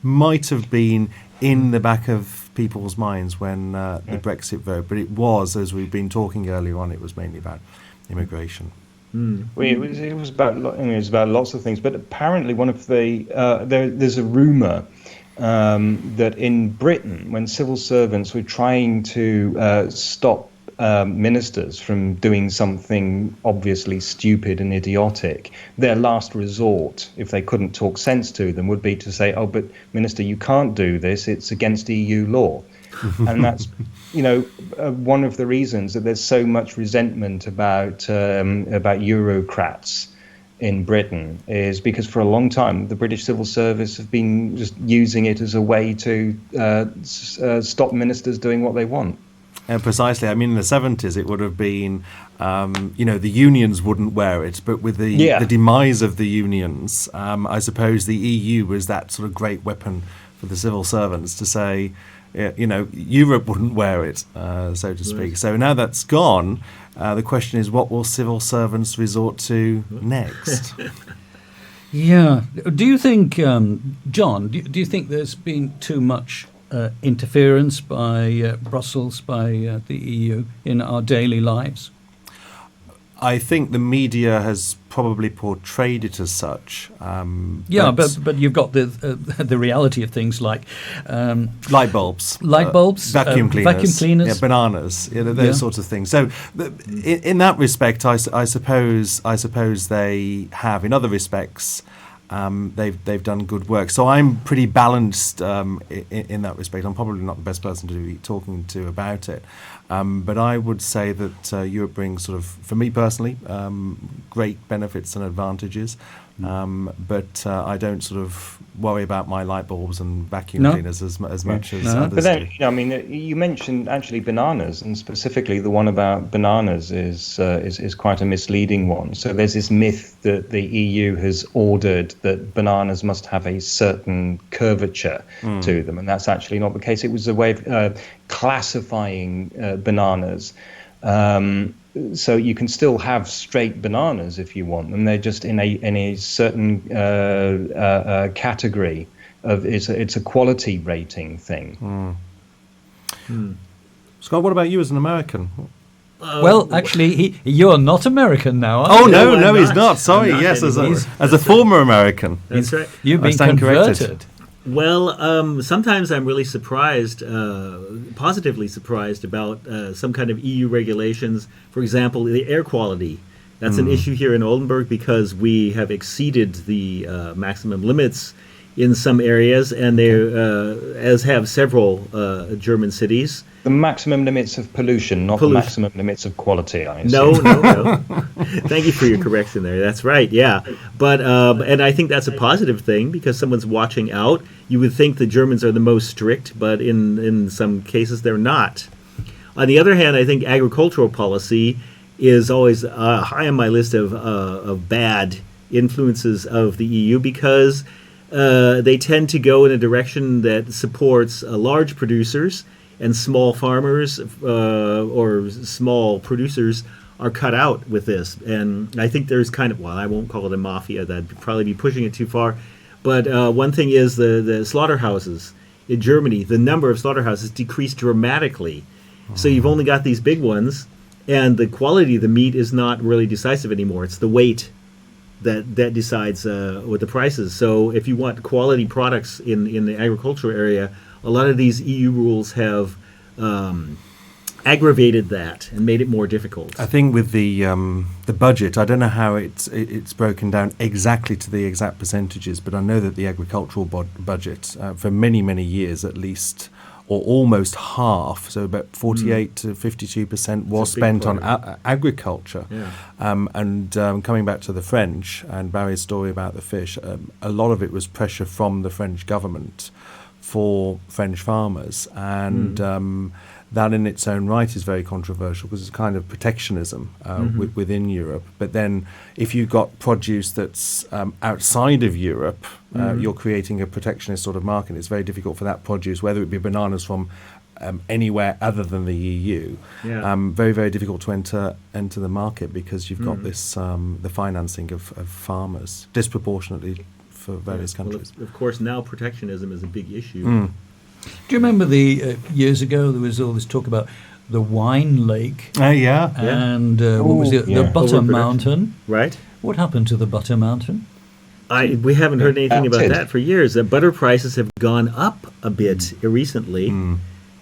might have been in the back of people's minds when the Brexit vote, but it was, as we've been talking earlier on, it was mainly about immigration. Well, it was about lots of things, but apparently one of the there's a rumour that in Britain, when civil servants were trying to stop ministers from doing something obviously stupid and idiotic, their last resort, if they couldn't talk sense to them, would be to say, oh, but minister, you can't do this, it's against EU law. And that's, one of the reasons that there's so much resentment about Eurocrats in Britain, is because for a long time the British civil service have been just using it as a way to stop ministers doing what they want. Precisely. I mean, in the 70s it would have been, the unions wouldn't wear it, but with the demise of the unions, I suppose the EU was that sort of great weapon for the civil servants to say, Europe wouldn't wear it, so to speak. Right. So now that's gone, the question is, what will civil servants resort to next? Yeah. Do you think, John, do you think there's been too much interference by Brussels, by the EU in our daily lives? I think the media has probably portrayed it as such. But you've got the reality of things like light bulbs, vacuum cleaners, bananas, those sorts of things. So, in that respect, I suppose they have. In other respects, they've done good work. So I'm pretty balanced in that respect. I'm probably not the best person to be talking to about it. But I would say that Europe brings sort of, for me personally, great benefits and advantages. But I don't sort of worry about my light bulbs and vacuum cleaners as much as others but then, do. You mentioned actually bananas, and specifically the one about bananas is quite a misleading one. So there's this myth that the EU has ordered that bananas must have a certain curvature to them, and that's actually not the case. It was a way of classifying bananas. So you can still have straight bananas if you want them. They're just in a certain category of it's a quality rating thing. Scott, what about you as an American? Well, actually, you're not American now, are you? No, he's not. Sorry, yes, as a former American. That's right. You've been converted. Well, sometimes I'm really surprised, positively surprised about some kind of EU regulations. For example, the air quality. That's an issue here in Oldenburg because we have exceeded the maximum limits in some areas, and they, as have several German cities. The maximum limits of pollution, not the maximum limits of quality, I assume. No. Thank you for your correction there. That's right, yeah. But and I think that's a positive thing because someone's watching out. You would think the Germans are the most strict, but in some cases they're not. On the other hand, I think agricultural policy is always high on my list of bad influences of the EU because they tend to go in a direction that supports large producers, and small farmers or small producers are cut out with this. And I think there's kind of, well, I won't call it a mafia, that'd probably be pushing it too far. But one thing is the slaughterhouses in Germany, the number of slaughterhouses decreased dramatically. So you've only got these big ones, and the quality of the meat is not really decisive anymore. It's the weight that decides what the price is. So if you want quality products in the agricultural area, a lot of these EU rules have aggravated that and made it more difficult. I think with the budget, I don't know how it's broken down exactly to the exact percentages, but I know that the agricultural budget for many years at least, or almost half, so about 48 to 52% was spent on agriculture. Yeah. And coming back to the French and Barry's story about the fish, a lot of it was pressure from the French government for French farmers, and that in its own right is very controversial because it's kind of protectionism within Europe. But then if you've got produce that's outside of Europe, you're creating a protectionist sort of market. It's very difficult for that produce, whether it be bananas from anywhere other than the EU, very difficult to enter the market because you've got this the financing of farmers disproportionately for various countries. Well, of course, now protectionism is a big issue. Do you remember the years ago there was all this talk about the wine lake? And what was it? The Butter Mountain. Right. What happened to the Butter Mountain? We haven't heard anything about that for years. Butter prices have gone up a bit recently.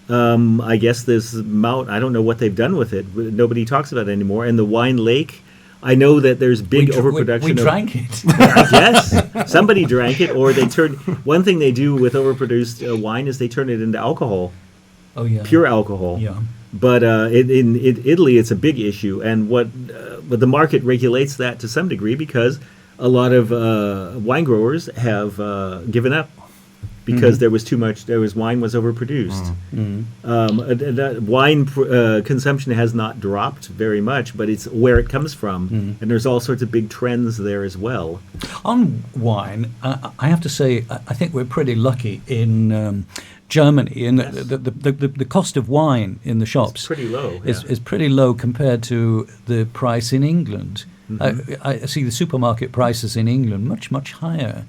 I guess this I don't know what they've done with it. Nobody talks about it anymore. And the wine lake, I know that there's big overproduction. We drank it. Yes, somebody drank it, or they turned. One thing they do with overproduced wine is they turn it into alcohol. Oh yeah, pure alcohol. Yeah, but in Italy, it's a big issue, and but the market regulates that to some degree because a lot of wine growers have given up. Because there was too much, wine was overproduced. Wine consumption has not dropped very much, but it's where it comes from, and there's all sorts of big trends there as well. On wine, I have to say, I think we're pretty lucky in Germany, and the cost of wine in the shops is pretty low compared to the price in England. I see the supermarket prices in England much higher.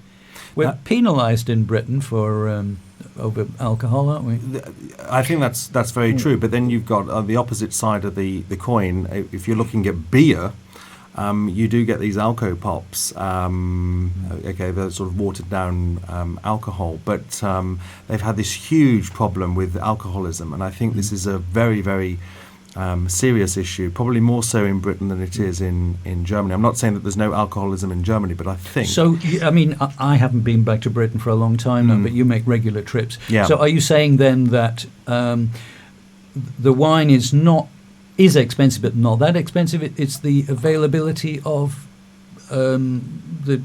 We're penalised in Britain for over alcohol, aren't we? I think that's very true. But then you've got the opposite side of the coin. If you're looking at beer, you do get these alco pops. They're sort of watered down alcohol, but they've had this huge problem with alcoholism, and I think this is a very serious issue, probably more so in Britain than it is in Germany. I'm not saying that there's no alcoholism in Germany, but I think... So, I mean, I haven't been back to Britain for a long time now, but you make regular trips. Yeah. So are you saying then that the wine is expensive, but not that expensive? It's the availability of the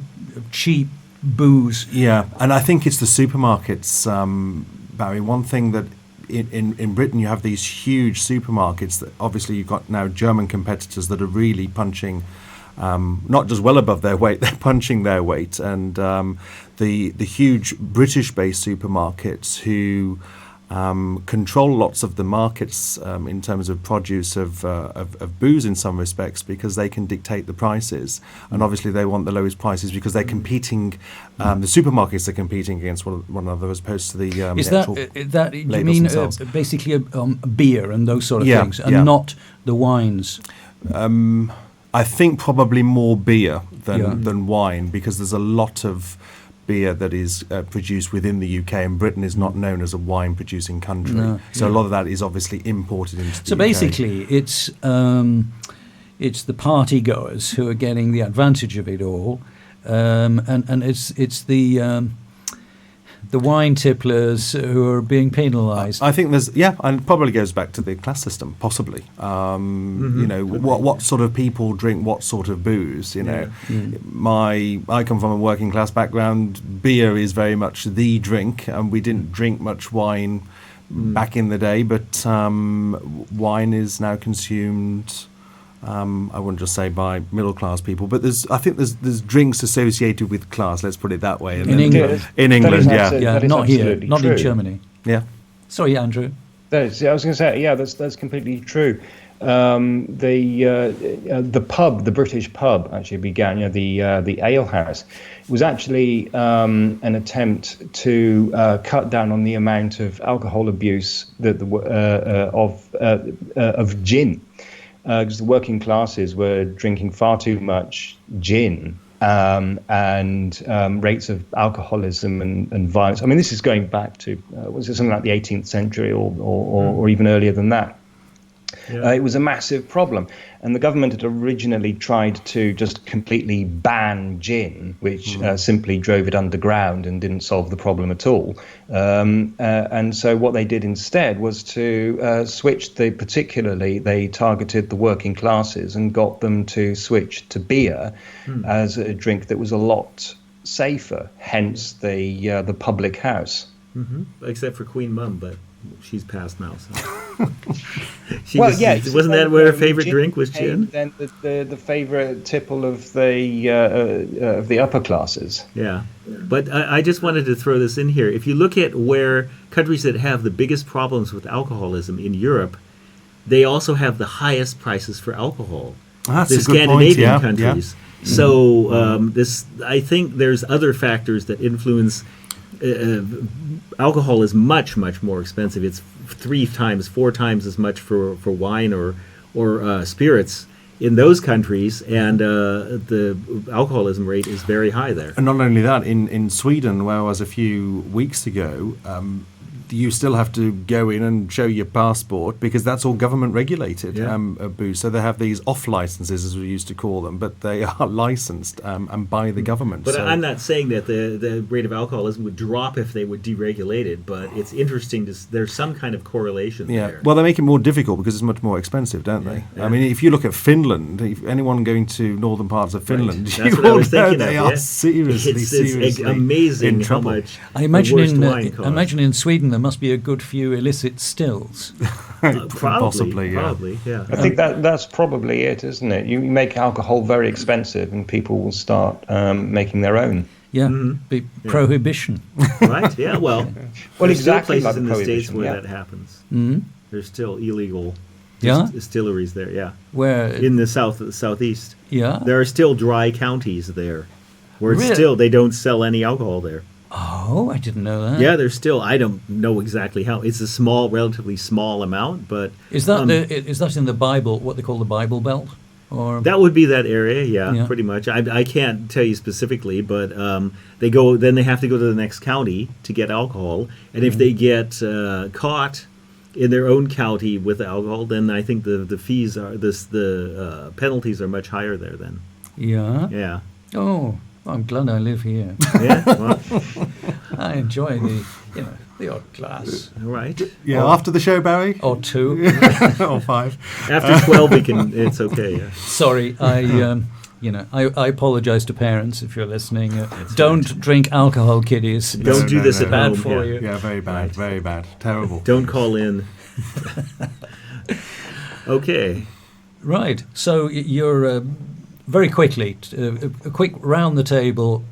cheap booze? Yeah, and I think it's the supermarkets, Barry. One thing that in Britain you have these huge supermarkets that obviously you've got now German competitors that are really punching not just well above their weight, they're punching their weight, and the huge British-based supermarkets who control lots of the markets in terms of produce of booze in some respects because they can dictate the prices, and obviously they want the lowest prices because they're competing. The supermarkets are competing against one another as opposed to the actual that you labels mean themselves. Basically beer and those sort of things, and not the wines? I think probably more beer than wine because there's a lot of beer that is produced within the UK, and Britain is not known as a wine-producing country. No. So a lot of that is obviously imported into the UK. So basically, it's the party-goers who are getting the advantage of it all, and it's the the wine tipplers who are being penalised. I think there's, and it probably goes back to the class system, possibly. You know, what sort of people drink what sort of booze, you know. I come from a working class background. Beer is very much the drink, and we didn't drink much wine back in the day, but wine is now consumed, I wouldn't just say by middle class people, but I think there's drinks associated with class, let's put it that way. In England. In England, Not here, not true. in Germany. Yeah. Sorry, Andrew. I was going to say, that's completely true. The pub, the British pub, actually began. The ale house was actually an attempt to cut down on the amount of alcohol abuse of gin, because the working classes were drinking far too much gin. And rates of alcoholism and violence. I mean, this is going back to something like the 18th century or even earlier than that. Yeah. It was a massive problem, and the government had originally tried to just completely ban gin, which simply drove it underground and didn't solve the problem at all. And so what they did instead was to switch particularly they targeted the working classes and got them to switch to beer as a drink that was a lot safer, hence the public house. Except for Queen Mum, but she's passed now. So. Wasn't that her favorite drink was gin? Then the favorite tipple of the upper classes. Yeah, but I just wanted to throw this in here. If you look at where countries that have the biggest problems with alcoholism in Europe, they also have the highest prices for alcohol. That's the a good Scandinavian point. countries. Yeah. So I think there's other factors that influence. Alcohol is much more expensive. It's 4 times as much for wine or spirits in those countries, and the alcoholism rate is very high there. And not only that, in Sweden, where I was a few weeks ago, you still have to go in and show your passport because that's all government regulated booze. So they have these off licenses, as we used to call them, but they are licensed and by the government. But I'm not saying that the rate of alcoholism would drop if they would deregulate it, but it's interesting there's some kind of correlation there. Well, they make it more difficult because it's much more expensive, don't they? Yeah. I mean, if you look at Finland, if anyone going to northern parts of Finland, that's what I was thinking they are seriously it's amazing in trouble. How much I imagine wine costs. I imagine in Sweden there must be a good few illicit stills. Probably, yeah. I think that's probably it, isn't it? You make alcohol very expensive, and people will start making their own. Yeah, prohibition. Right? Yeah. Well, there's exactly. Still places like in the States where that happens. There's still illegal distilleries there. Yeah. Where in the southeast. Yeah. There are still dry counties there, where Really? they don't sell any alcohol there. Oh, I didn't know that. Yeah, there's still. I don't know exactly how. It's a relatively small amount, but is that is that in the Bible? What they call the Bible Belt, or that would be that area? Yeah. Pretty much. I can't tell you specifically, but they go. Then they have to go to the next county to get alcohol, and if they get caught in their own county with alcohol, then I think the fees are the penalties are much higher there. Then. Yeah. Yeah. Oh. I'm glad I live here. Yeah, well. I enjoy the odd glass. Right. Yeah, after the show, Barry? Or 2. Or 5. After 12, it's okay. Yeah. Sorry, I apologise to parents if you're listening. Don't drink alcohol, kiddies. Don't do this at bad home. for you. Yeah, very bad, very bad. Terrible. Don't call in. Okay. Right. So you're... very quickly, a quick round the table.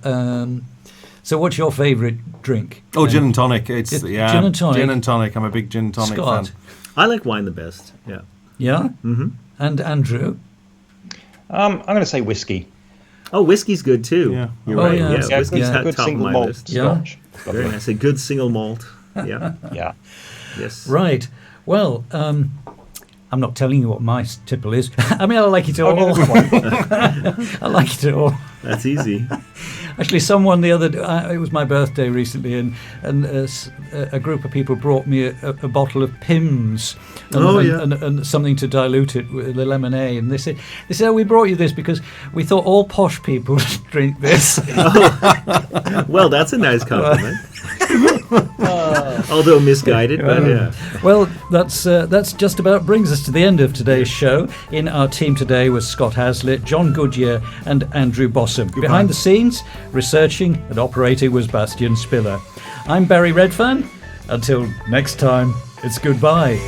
So, what's your favourite drink? Oh, gin and tonic. It's gin and tonic. Gin and tonic. I'm a big gin and tonic fan. I like wine the best. Yeah. Yeah. Mm-hmm. And Andrew? I'm going to say whiskey. Oh, whiskey's good too. Yeah. You're right. Yeah. Yeah, whiskey's good top single of my malt list. Scotch. Yeah. Very nice. A good single malt. Yeah. Yeah. Yes. Right. Well, I'm not telling you what my tipple is. I mean, I like it all. Oh, no, I like it all. That's easy. Actually, someone the other it was my birthday recently, and a group of people brought me a bottle of Pimm's and something to dilute it with the lemonade. And they said, "Oh, we brought you this because we thought all posh people drink this." Well, that's a nice compliment. Although misguided, but yeah. Well, that's just about brings us to the end of today's show. In our team today was Scott Hazlitt, John Goodyear, and Andrew Bossum. Goodbye. Behind the scenes, researching and operating was Bastian Spiller. I'm Barry Redfern. Until next time, it's goodbye.